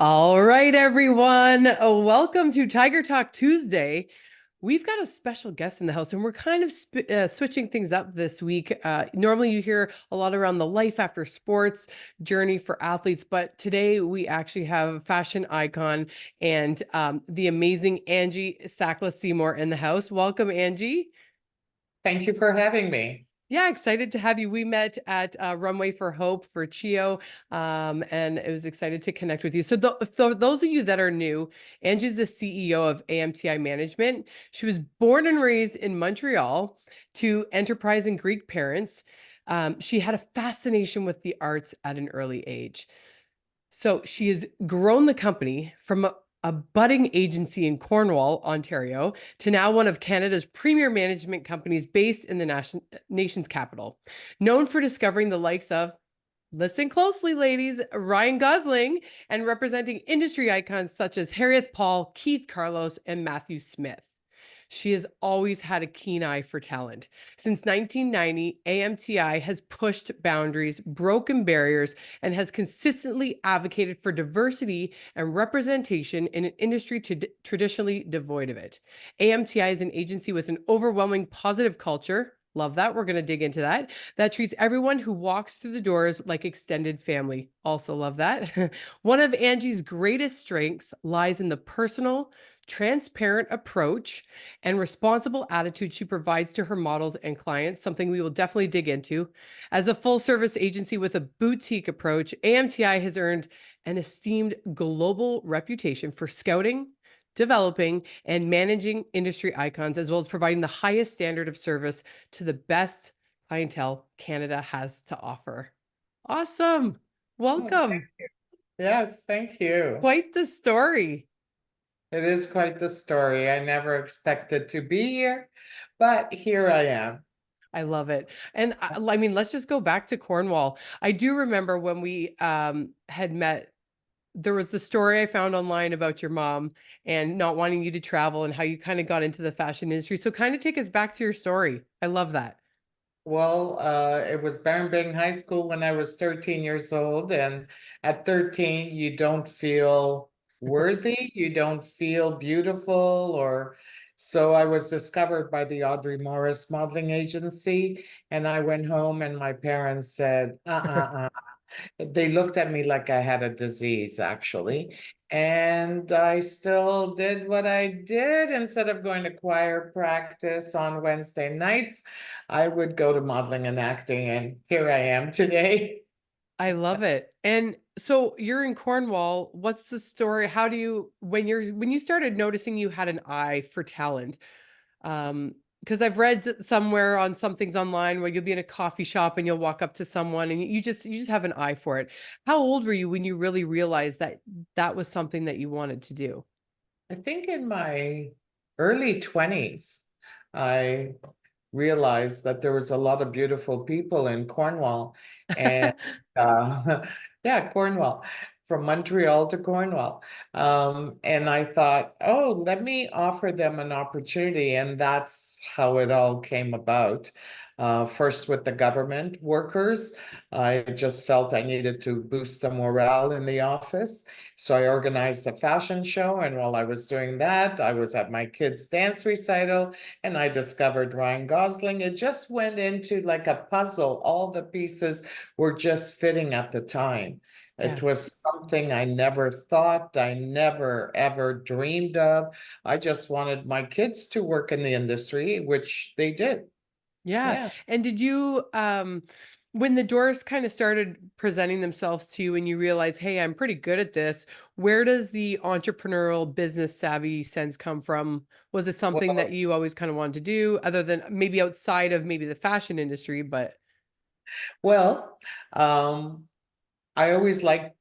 All right, everyone. Welcome to Tiger Talk Tuesday. We've got a special guest in the house, and we're kind of switching things up this week. Normally, you hear a lot around the life after sports journey for athletes, but today we actually have fashion icon and the amazing Angie Sakla Seymour in the house. Welcome, Angie. Thank you for having me. Yeah, excited to have you. We met at Runway for Hope for CHIO, and it was excited to connect with you. So, those of you that are new, Angie's the CEO of AMTI Management. She was born and raised in Montreal to enterprising Greek parents. She had a fascination with the arts at an early age. So she has grown the company from a budding agency in Cornwall, Ontario, to now one of Canada's premier management companies based in the nation's capital. Known for discovering the likes of, listen closely, ladies, Ryan Gosling, and representing industry icons such as Herieth Paul, Keith Carlos, and Matthew Smith. She has always had a keen eye for talent. Since 1990, AMTI has pushed boundaries, broken barriers, and has consistently advocated for diversity and representation in an industry traditionally devoid of it. AMTI is an agency with an overwhelming positive culture. Love that. We're going to dig into that. That treats everyone who walks through the doors like extended family. Also love that. One of Angie's greatest strengths lies in the personal, transparent approach and responsible attitude she provides to her models and clients, something we will definitely dig into. As a full service agency with a boutique approach, AMTI has earned an esteemed global reputation for scouting, developing, and managing industry icons, as well as providing the highest standard of service to the best clientele Canada has to offer. Awesome. Welcome. Yes, thank you. Quite the story. It is quite the story. I never expected to be here, but here I am. I love it. And I mean, let's just go back to Cornwall. I do remember when we had met, there was the story I found online about your mom and not wanting you to travel and how you kind of got into the fashion industry. So kind of take us back to your story. I love that. Well, it was Barrenbing High School when I was 13 years old, and at 13, you don't feel worthy, you don't feel beautiful, or so I was discovered by the Audrey Morris modeling agency, and I went home and my parents said, They looked at me like I had a disease, actually. And I still did what I did. Instead of going to choir practice on Wednesday nights, I would go to modeling and acting. And here I am today. I love it. And so you're in Cornwall. What's the story? How do you, when you started noticing you had an eye for talent, because I've read somewhere on some things online where you'll be in a coffee shop and you'll walk up to someone and you just have an eye for it. How old were you when you really realized that that was something that you wanted to do? I think in my early 20s, I realized that there was a lot of beautiful people in Cornwall. And yeah, Cornwall, from Montreal to Cornwall. And I thought, oh, let me offer them an opportunity. And that's how it all came about. First with the government workers, I just felt I needed to boost the morale in the office. So I organized a fashion show. And while I was doing that, I was at my kids' dance recital and I discovered Ryan Gosling. It just went into like a puzzle. All the pieces were just fitting at the time. Yeah. It was something I never thought, I never ever dreamed of. I just wanted my kids to work in the industry, which they did. Yeah. Yeah. And did you, when the doors kind of started presenting themselves to you and you realize, hey, I'm pretty good at this, where does the entrepreneurial business savvy sense come from? Was it something that Well, you always kind of wanted to do other than maybe outside of maybe the fashion industry, but well, um, I always liked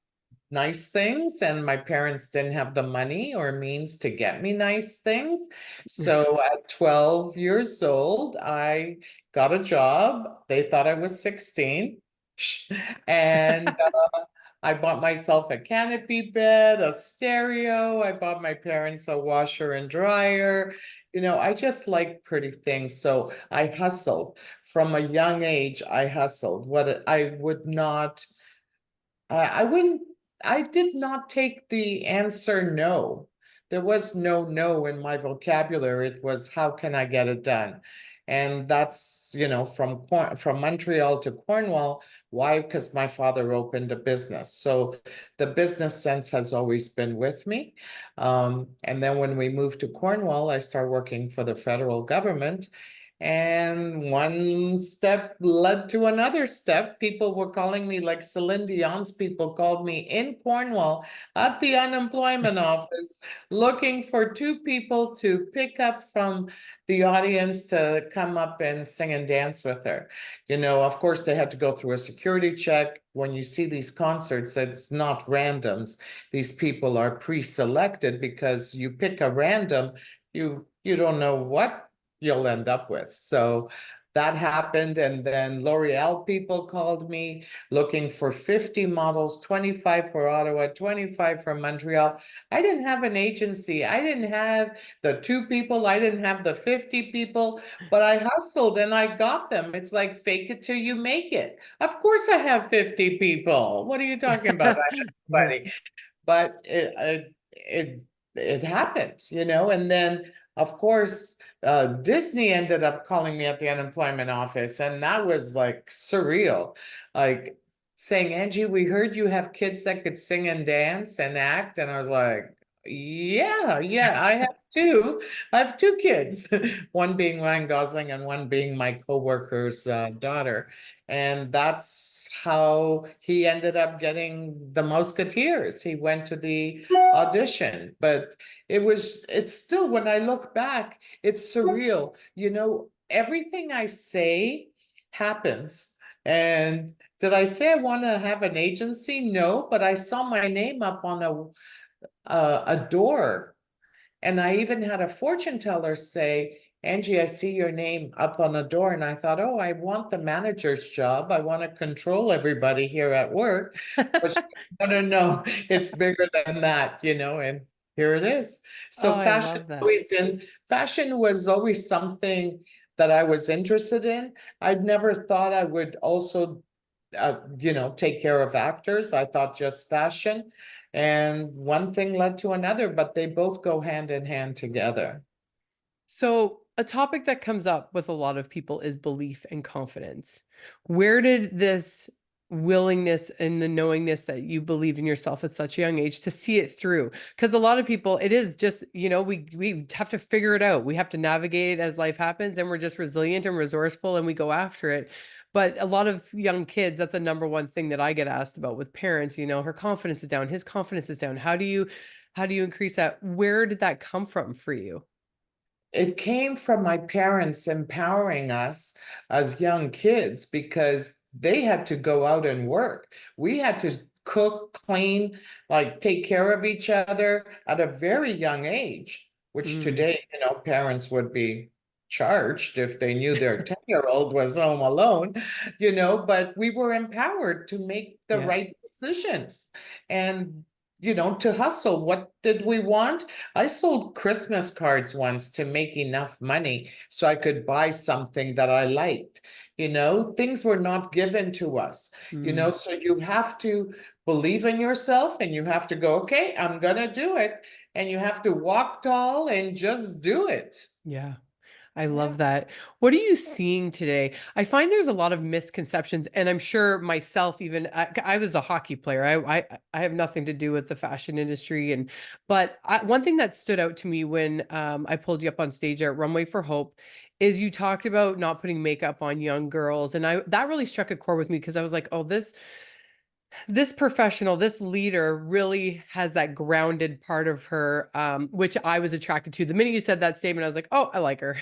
nice things, and my parents didn't have the money or means to get me nice things. So at 12 years old, I got a job. They thought I was 16. And I bought myself a canopy bed, a stereo. I bought my parents a washer and dryer. I just like pretty things. So I hustled from a young age. I hustled. What I would not I wouldn't I did not take the answer no. There was no in my vocabulary. It was how can I get it done? And that's, from Montreal to Cornwall. Why? Because my father opened a business. So the business sense has always been with me. And then when we moved to Cornwall, I started working for the federal government. And one step led to another step. People were calling me, like Celine Dion's people called me in Cornwall at the unemployment office, looking for two people to pick up from the audience to come up and sing and dance with her. Of course, they had to go through a security check. When you see these concerts, it's not randoms. These people are pre-selected because you pick a random, you don't know what you'll end up with. So that happened. And then L'Oreal people called me looking for 50 models, 25 for Ottawa, 25 for Montreal. I didn't have an agency. I didn't have the two people. I didn't have the 50 people, but I hustled and I got them. It's like fake it till you make it. Of course I have 50 people. What are you talking about? I have Yeah. 20. But it happened, and then of course Disney ended up calling me at the unemployment office, and that was like surreal, like saying, Angie, we heard you have kids that could sing and dance and act. And I was like, yeah, I have two kids, one being Ryan Gosling and one being my coworker's daughter. And that's how he ended up getting the Musketeers. He went to the audition, but it's still, when I look back, it's surreal. Everything I say happens. And did I say I want to have an agency? No, but I saw my name up on a door. And I even had a fortune teller say, Angie, I see your name up on a door. And I thought, oh, I want the manager's job. I want to control everybody here at work. But no, it's bigger than that, and here it is. Oh, So I love that. fashion was always something that I was interested in. I'd never thought I would also take care of actors. I thought just fashion, and one thing led to another, but they both go hand in hand together. So, a topic that comes up with a lot of people is belief and confidence. Where did this willingness and the knowingness that you believed in yourself at such a young age to see it through? Because a lot of people, it is just, we have to figure it out. We have to navigate as life happens, and we're just resilient and resourceful and we go after it. But a lot of young kids, that's a number one thing that I get asked about with parents, her confidence is down, his confidence is down. How do you increase that? Where did that come from for you? It came from my parents empowering us as young kids because they had to go out and work. We had to cook, clean, like take care of each other at a very young age, which Mm, today, parents would be charged if they knew their 10-year-old was home alone, but we were empowered to make the yeah. right decisions and to hustle. What did we want? I sold Christmas cards once to make enough money so I could buy something that I liked. Things were not given to us, Mm, so you have to believe in yourself and you have to go, okay, I'm gonna do it. And you have to walk tall and just do it. yeah. I Yeah. love that. What are you seeing today? I find there's a lot of misconceptions, and I'm sure myself, even I was a hockey player. I have nothing to do with the fashion industry, one thing that stood out to me when I pulled you up on stage at Runway for Hope is you talked about not putting makeup on young girls, and I that really struck a chord with me because I was like, oh, this professional, this leader really has that grounded part of her, which I was attracted to. The minute you said that statement, I was like, oh, I like her.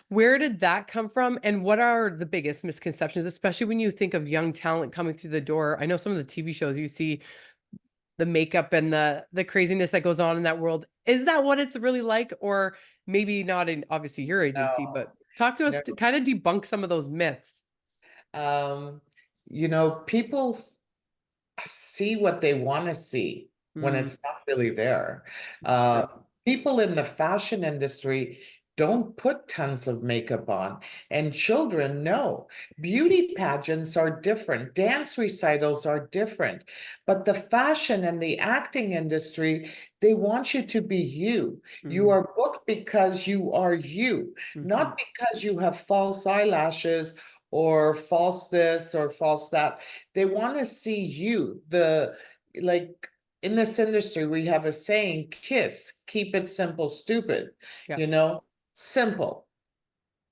Where did that come from? And what are the biggest misconceptions, especially when you think of young talent coming through the door? I know some of the TV shows you see the makeup and the craziness that goes on in that world. Is that what it's really like? Or maybe not in obviously your agency, but No, talk to us no. to kind of debunk some of those myths. Um, people see what they want to see when Mm, it's not really there. it's Uh, true. People in the fashion industry don't put tons of makeup on. And children know beauty pageants are different, dance recitals are different, but the fashion and the acting industry, they want you to be you. You Mm, are booked because you are you, mhm. not because you have false eyelashes or false this or false that. They want to see you. Like in this industry, we have a saying, KISS, keep it simple, stupid, Yeah. you know, simple.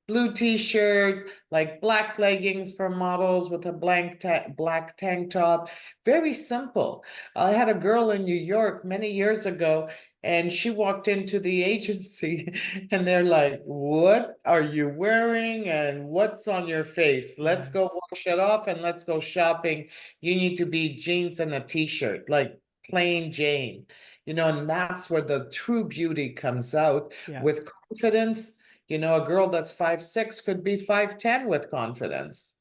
Blue t-shirt, like black leggings for models with a black tank top. Very simple. I had a girl in New York many years ago, and she walked into the agency and they're like, "What are you wearing and what's on your face? Let's Yeah. go wash it off and let's go shopping. You need to be jeans and a t-shirt, like plain Jane." And that's where the true beauty comes out Yeah. with confidence. A girl that's 5'6" could be 5'10" with confidence.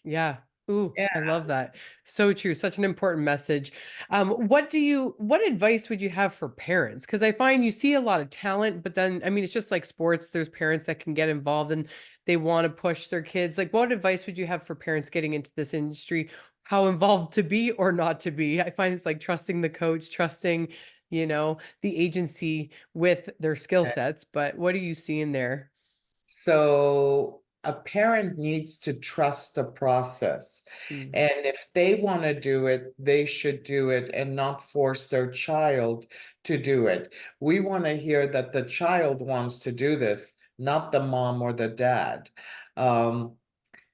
Yeah. Ooh, Yeah. I love that. So true. Such an important message. What advice would you have for parents? Because I find you see a lot of talent, but then, I mean, it's just like sports. There's parents that can get involved and they want to push their kids. Like, what advice would you have for parents getting into this industry? How involved to be or not to be? I find it's like trusting the coach, trusting, the agency with their skill sets. But what are you seeing there? So a parent needs to trust the process. Mm, And if they want to do it, they should do it and not force their child to do it. We want to hear that the child wants to do this, not the mom or the dad. Um,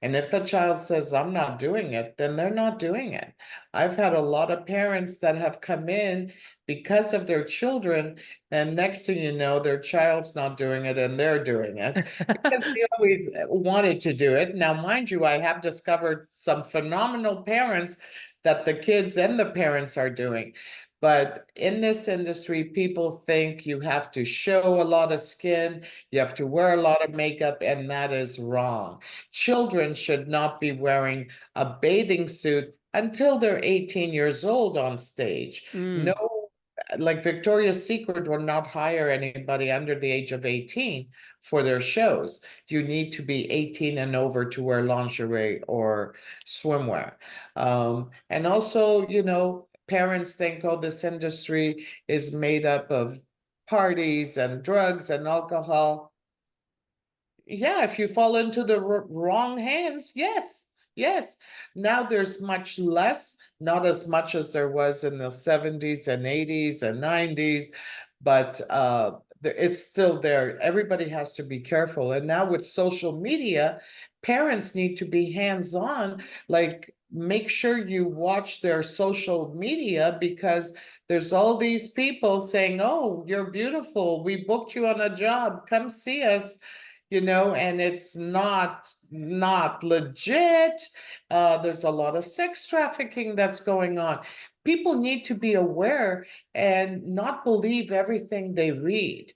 And if the child says, I'm not doing it, then they're not doing it. I've had a lot of parents that have come in because of their children, and next thing you know, their child's not doing it and they're doing it because they always wanted to do it. Now, mind you, I have discovered some phenomenal parents that the kids and the parents are doing. But in this industry, people think you have to show a lot of skin, you have to wear a lot of makeup, and that is wrong. Children should not be wearing a bathing suit until they're 18 years old on stage. No, mm, like Victoria's Secret will not hire anybody under the age of 18 for their shows. You need to be 18 and over to wear lingerie or swimwear. And also, parents think, oh, this industry is made up of parties and drugs and alcohol. Yeah, if you fall into the wrong hands, yes, yes. Now there's much less, not as much as there was in the 70s and 80s and 90s, but it's still there. Everybody has to be careful. And now with social media, parents need to be hands-on, like make sure you watch their social media because there's all these people saying, "Oh, you're beautiful. We booked you on a job. Come see us." And it's not legit. There's a lot of sex trafficking that's going on. People need to be aware and not believe everything they read.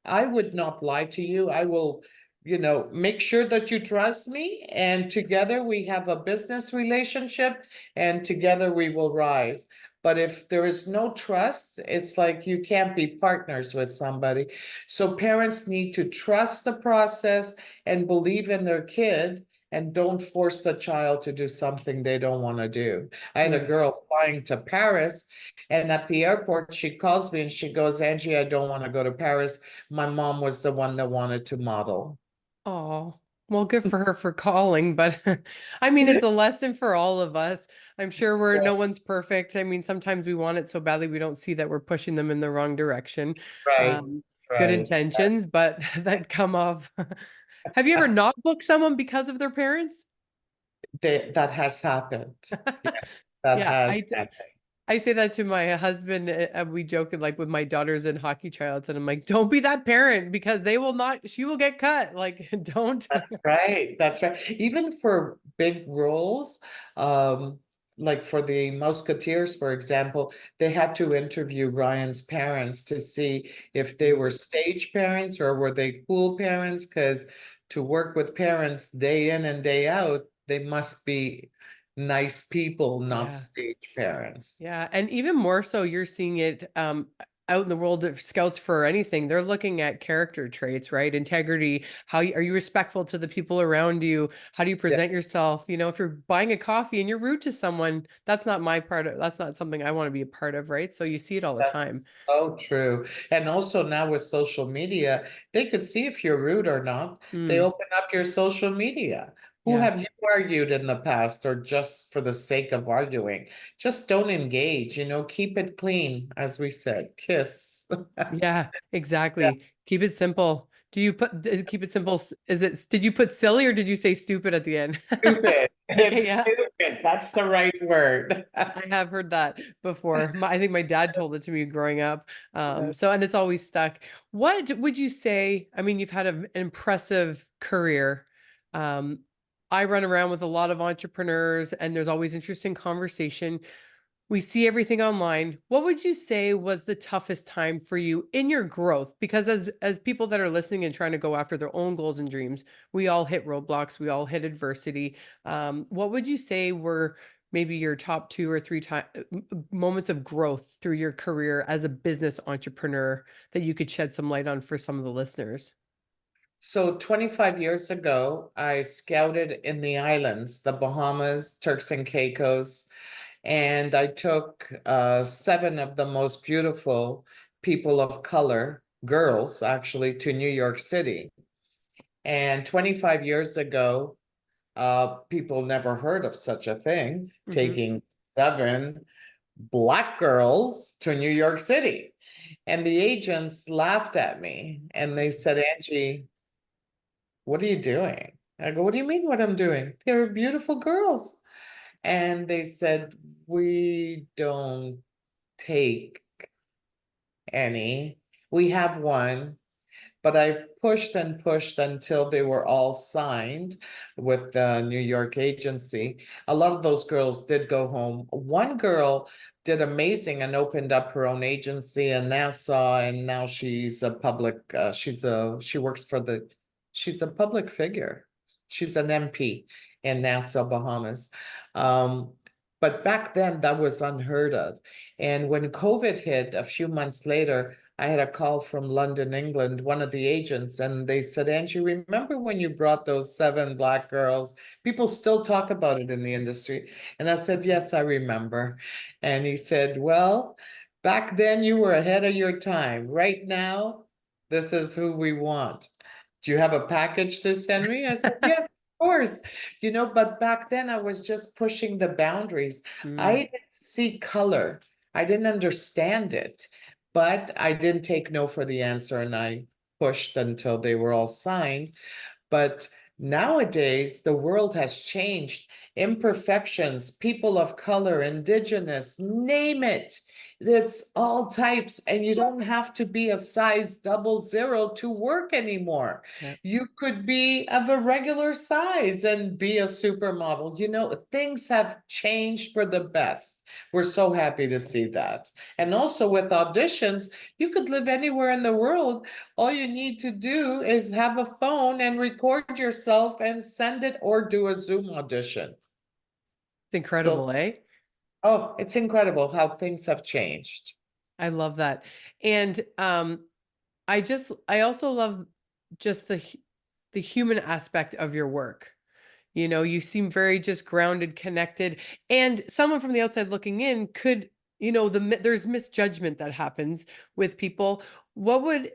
I would not lie to you. I will, make sure that you trust me, and together we have a business relationship, and together we will rise. But if there is no trust, it's like you can't be partners with somebody. So parents need to trust the process and believe in their kid, and don't force the child to do something they don't want to do. I had a mm. girl flying to Paris, and at the airport, she calls me and she goes, "Angie, I don't want to go to Paris. My mom was the one that wanted to model." Oh, well, good for her for calling, but I mean, it's a lesson for all of us. I'm sure no one's perfect. I mean, sometimes we want it so badly we don't see that we're pushing them in the wrong direction. Right, Um, Good right. intentions, but that come off. Have you ever not booked someone because of their parents? That has happened. Yes, that Yeah, has happened. I say that to my husband. We joke like with my daughters and hockey tryouts, and I'm like, don't be that parent because they will not, she will get cut. Like, don't. That's right. That's right. Even for big roles, um, like for the Musketeers, for example, they had to interview Ryan's parents to see if they were stage parents or were they pool parents, because to work with parents day in and day out, they must be nice people, not Yeah. stage parents. Yeah, and even more so, you're seeing it. out in the world of scouts for anything, they're looking at character traits, right? Integrity. Are you respectful to the people around you? How do you present Yes. yourself? You know, if you're buying a coffee and you're rude to someone, that's not my part of, that's not something I want to be a part of, right? So you see it all the time. That's so true. And also now with social media, they could see if you're rude or not. They Mm, open up your social media. Who yeah. have you argued in the past or just for the sake of arguing? Just don't engage, keep it clean, as we said. Kiss. Yeah, Yeah, exactly. Keep it simple. Do you put, keep it simple? Is it, did you put silly or did you say stupid at the end? stupid. Okay, It's yeah. stupid. That's the right word. I have heard that before. I think my dad told it to me growing up. So, and it's always stuck. What would you say? I mean, you've had an impressive career. Um, I run around with a lot of entrepreneurs, and there's always interesting conversation. We see everything online. What would you say was the toughest time for you in your growth? Because as people that are listening and trying to go after their own goals and dreams, we all hit roadblocks, we all hit adversity. What would you say were maybe your top 2 or 3 moments of growth through your career as a business entrepreneur that you could shed some light on for some of the listeners? So 25 years ago, I scouted in the islands, the Bahamas, Turks and Caicos, and I took 7 of the most beautiful people of color, girls actually, to New York City. And 25 years ago, people never heard of such a thing, Hmm. taking 7 Black girls to New York City. And the agents laughed at me and they said, Angie, what are you doing? I go, what do you mean what I'm doing? They're beautiful girls. And they said, we don't take any. We have one, but I pushed and pushed until they were all signed with the New York agency. A lot of those girls did go home. One girl did amazing and opened up her own agency in Nassau, and now she's a public. She works for the. She's a public figure. She's an MP in Nassau, Bahamas. Um, but back then that was unheard of. And when COVID hit a few months later, I had a call from London, England, one of the agents, and they said, Angie, remember when you brought those 7 Black girls? People still talk about it in the industry. And I said, yes, I remember. And he said, well, back then you were ahead of your time. Right now, this is who we want. Do you have a package to send me? I said, yes, of course. But back then I was just pushing the boundaries. I Mm. didn't see color. I didn't understand it. But I didn't take no for the answer and I pushed until they were all signed. But nowadays, the world has changed. Imperfections, people of color, indigenous, name it. It's all types, and you don't have to be a size 00 to work anymore. Yeah. You could be of a regular size and be a supermodel. Things have changed for the best. We're so happy to see that. And also with auditions, you could live anywhere in the world. All you need to do is have a phone and record yourself and send it or do a Zoom audition. It's So, incredible, eh? oh, it's incredible how things have changed. I love that. And I also love just the human aspect of your work. You know, you seem very just grounded, connected, and someone from the outside looking in could, there's misjudgment that happens with people.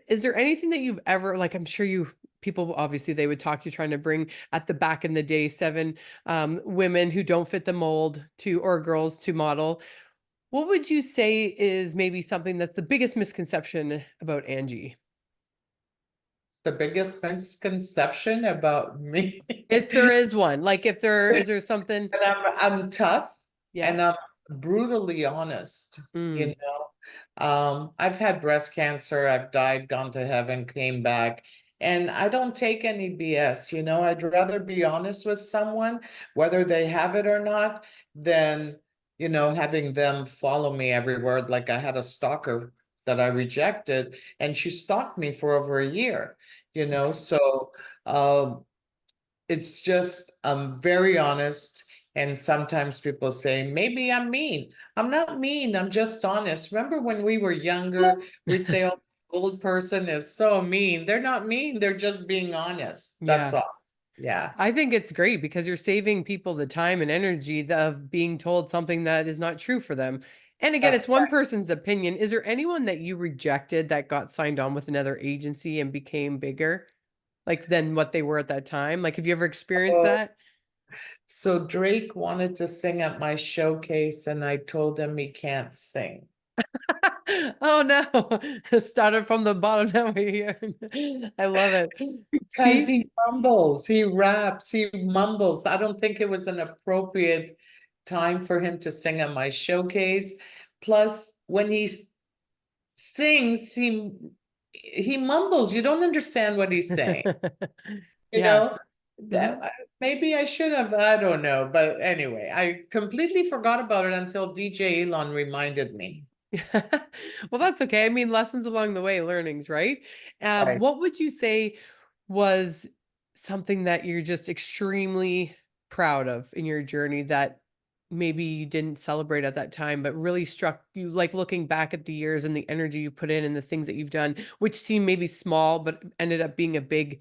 Is there anything that you've ever, like, I'm sure people, obviously they would talk, you trying to bring at the back in the day, 7 women who don't fit the mold or girls to model. What would you say is maybe something that's the biggest misconception about Angie? The biggest misconception about me. If there is one, like if there something, And I'm tough yeah. and I'm brutally honest, you Mm, know. I've had breast cancer, I've died, gone to heaven, came back, and I don't take any BS, I'd rather be honest with someone, whether they have it or not, than, having them follow me everywhere. Like I had a stalker that I rejected, and she stalked me for over a year, okay. so it's just I'm very honest And sometimes people say, maybe I'm mean. I'm not mean, I'm just honest. Remember when we were younger, we'd say, oh, old person is so mean. They're not mean, they're just being honest. That's Yeah. all. Yeah, I think it's great because you're saving people the time and energy of being told something that is not true for them. And again, that's it's one person's opinion. Is there anyone that you rejected that got signed on with another agency and became bigger, like than what they were at that time? Like, have you ever experienced oh, that? so Drake wanted to sing at my showcase, and I told him he can't sing. Oh no, started from the bottom. Now we're here. I love it. Because See? he mumbles, he raps, he mumbles. I don't think it was an appropriate time for him to sing at my showcase. Plus, when sings, he mumbles. You don't understand what he's saying. You Yeah. know, Mhm. maybe I should have, I don't know. But anyway, I completely forgot about it until DJ Elon reminded me. Well, that's okay. I mean, lessons along the way, learnings, right? Right. What would you say was something that you're just extremely proud of in your journey that maybe you didn't celebrate at that time, but really struck you, like looking back at the years and the energy you put in and the things that you've done, which seem maybe small, but ended up being a big,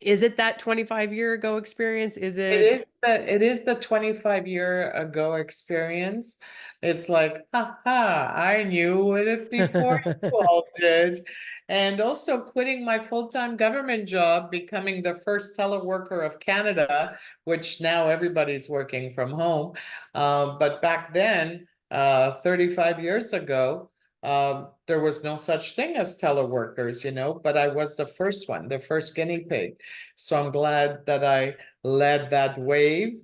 is it that 25-year ago experience? Is It it? is the 25-year ago experience. It's like, haha, I knew it before you all did. And also quitting my full-time government job, becoming the first teleworker of Canada, which now everybody's working from home. But back then, 35 years ago, there was no such thing as teleworkers, but I was the first one, the first guinea pig. So I'm glad that I led that wave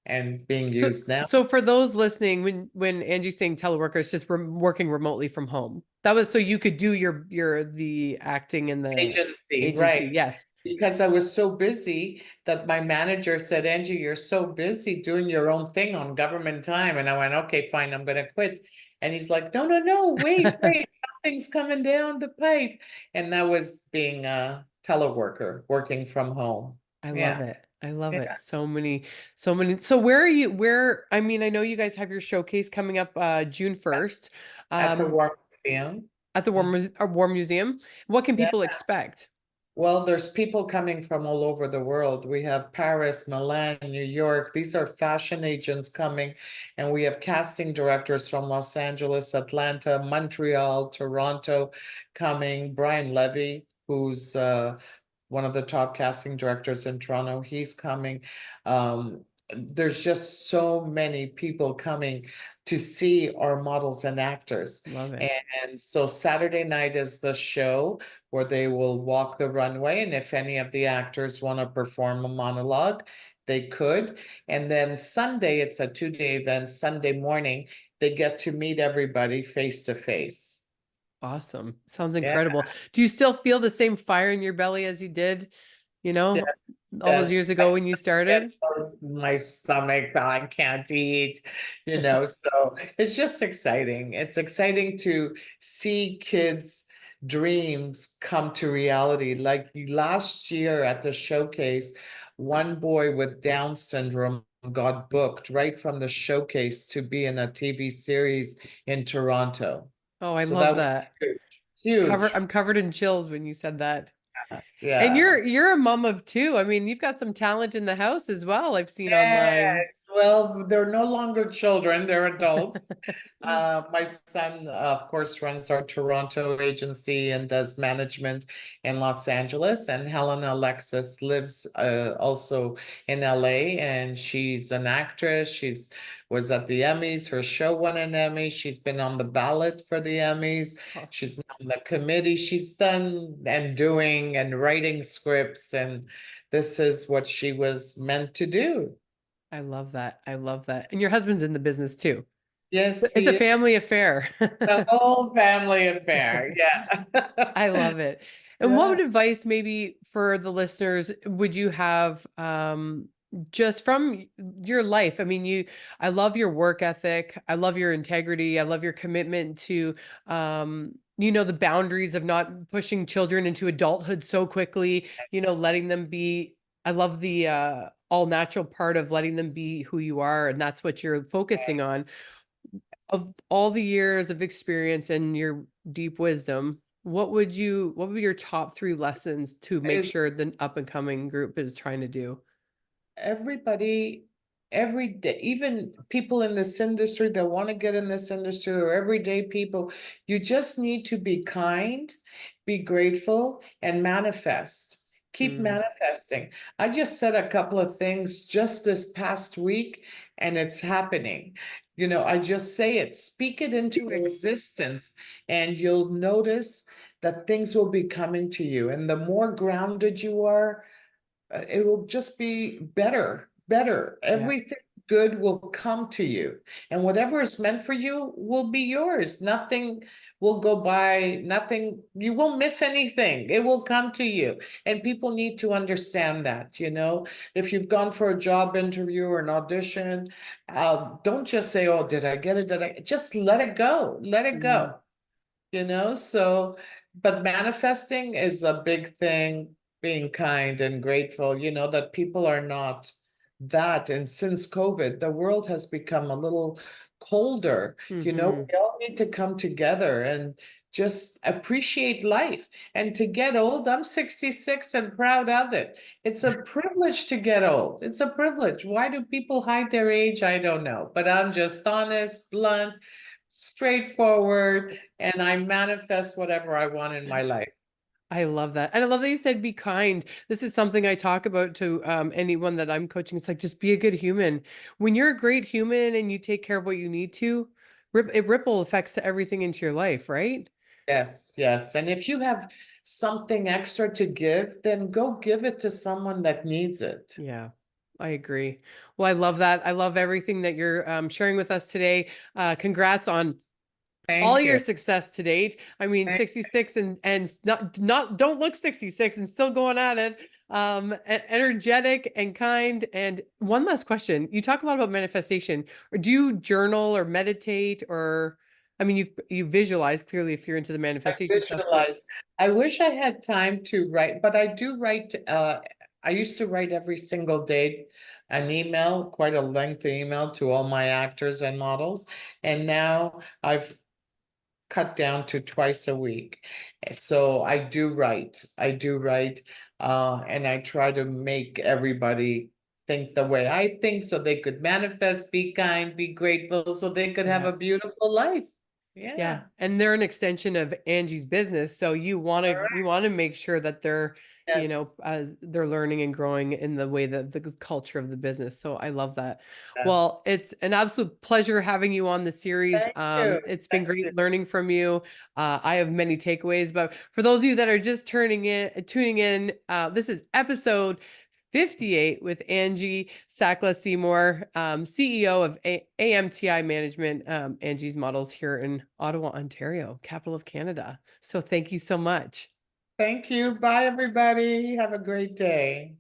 and being So, used now. so for those listening, when Angie's saying teleworker, it's just working remotely from home. That was so you could do the acting in the Agency, agency. right. Yes. Because I was so busy that my manager said, Angie, you're so busy doing your own thing on government time. And I went, okay, fine, I'm going to quit. And he's like, no, no, no, wait, wait, something's coming down the pipe. And that was being a teleworker, working from home. I love Yeah, it. I love yeah. it. So many, so many. So where are you? I mean, I know you guys have your showcase coming up June 1st, At the um, War Museum. at the Mhm. War Museum. What can Yeah. people expect? Well, there's people coming from all over the world. We have Paris, Milan, New York. These are fashion agents coming, and we have casting directors from Los Angeles, Atlanta, Montreal, Toronto coming. Brian Levy, who's one of the top casting directors in Toronto, he's coming. There's just so many people coming to see our models and actors. Love it. And so Saturday night is the show where they will walk the runway. And if any of the actors want to perform a monologue, they could. And then Sunday, it's a 2-day event. Sunday morning, they get to meet everybody face to face. Awesome. Sounds Yeah, incredible. Do you still feel the same fire in your belly as you did, you yes, know, all those yes. years ago when you started? My stomach, I can't eat, so it's just exciting. It's exciting to see kids' dreams come to reality. Like last year at the showcase, one boy with Down syndrome got booked right from the showcase to be in a TV series in Toronto. Oh, I So love that was that. huge, huge. I'm covered in chills when you said that. And Yeah. you're a mom of two. I mean, you've got some talent in the house as well. I've seen online. Yes, well, they're no longer children, they're adults. My son, of course, runs our Toronto agency and does management in Los Angeles. And Helena Alexis lives also in LA, and she's an actress. She's was at the Emmys. Her show won an Emmy. She's been on the ballot for the Emmys. Awesome. She's on the committee. She's done and doing and writing scripts, and this is what she was meant to do. I love that. I love that. And your husband's in the business too. Yes, It's a he is family affair. the whole family affair. Yeah. I love it. And what Yeah. would advice maybe for the listeners would you have just from your life? I mean, I love your work ethic. I love your integrity. I love your commitment to the boundaries of not pushing children into adulthood so quickly, letting them be. I love the all natural part of letting them be who you are, and that's what you're focusing on. Of all the years of experience and your deep wisdom, what would be your top 3 lessons to make Is sure the up and coming group is trying to do? everybody, every day, even people in this industry that want to get in this industry, or everyday people, you just need to be kind, be grateful, and manifest. Keep Mm, manifesting. I just said a couple of things just this past week, and it's happening. I just say it, speak it into existence, and you'll notice that things will be coming to you. And the more grounded you are, it will just be better, better. yeah. Everything good will come to you, and whatever is meant for you will be yours. Nothing will go by, nothing, you won't miss anything. It will come to you. And people need to understand that, if you've gone for a job interview or an audition, don't just say, oh, did I get it? Did I just let it go? Let it Mm, go. So, but manifesting is a big thing, being kind and grateful, that people are not that. And since COVID, the world has become a little colder. mhm. We all need to come together and just appreciate life. And to get old, I'm 66 and proud of it. It's a privilege to get old. It's a privilege. Why do people hide their age? I don't know. But I'm just honest, blunt, straightforward, and I manifest whatever I want in my life. I love that. And I love that you said be kind. This is something I talk about to anyone that I'm coaching. It's like, just be a good human. When you're a great human and you take care of what you need to, it ripple effects to everything into your life, right? Yes, yes. And if you have something extra to give, then go give it to someone that needs it. Yeah, I agree. Well, I love that. I love everything that you're sharing with us today. Congrats on all Thank your you. success to date. I mean, Thank 66 and not don't look 66 and still going at it. Energetic and kind. And one last question. You talk a lot about manifestation. Or do you journal or meditate, or I mean you visualize clearly if you're into the I manifestation stuff, but visualize. I wish I had time to write, but I do write. I used to write every single day an email, quite a lengthy email to all my actors and models. And now I've cut down to twice a week. So I do write. I do write. And I try to make everybody think the way I think, so they could manifest, be kind, be grateful, so they could have yeah. a beautiful life. Yeah, Yeah. and they're an extension of Angie's business, so you want to make sure that they're, Yes. they're learning and growing in the way that the culture of the business. So I love that. Yes. Well, it's an absolute pleasure having you on the series. Thank you. It's been Thank you. great learning from you. I have many takeaways, but for those of you that are just tuning in, this is episode 58 with Angie Sakla Seymour, CEO of AMTI Management, Angie's Models here in Ottawa, Ontario, capital of Canada. So thank you so much. Thank you. Bye, everybody. Have a great day.